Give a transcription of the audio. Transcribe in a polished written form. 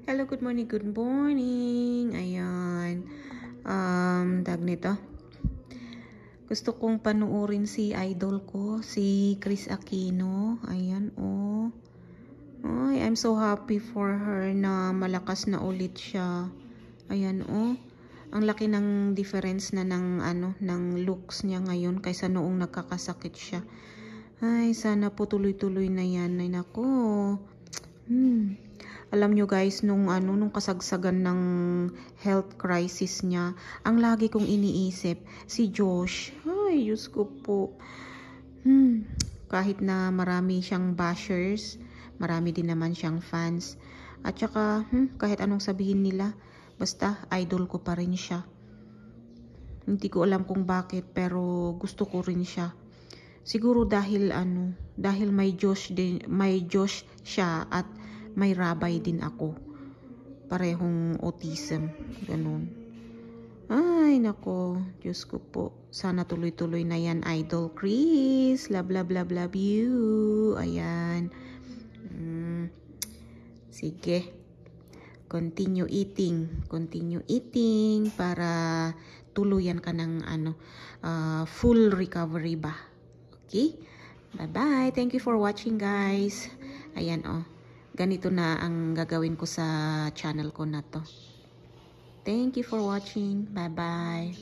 Hello, good morning, good morning. Ayan. Tag nito. Gusto kong panuorin si idol ko, si Kris Aquino. Ayan, oh. Ay, I'm so happy for her na malakas na ulit siya. Ayan, oh. Ang laki ng difference na ng looks niya ngayon kaysa noong nagkakasakit siya. Ay, sana po tuloy-tuloy na yan. Ay, nako. Alam nyo guys, nung kasagsagan ng health crisis niya, ang lagi kong iniisip, si Josh. Ay, Diyos ko po. Kahit na marami siyang bashers, marami din naman siyang fans. At saka, kahit anong sabihin nila, basta idol ko pa rin siya. Hindi ko alam kung bakit, pero gusto ko rin siya. Siguro dahil dahil may Josh siya at may rabay din ako. Parehong autism, ganun. Ay, nako, Diyos ko po. Sana tuloy-tuloy na yan, Idol Kris. Love, love, love, love you. Ayan. Sige. Continue eating. Continue eating para tuluyan ka ng full recovery ba. Okay? Bye-bye. Thank you for watching, guys. Ayan, oh. Ganito na ang gagawin ko sa channel ko na to. Thank you for watching. Bye-bye.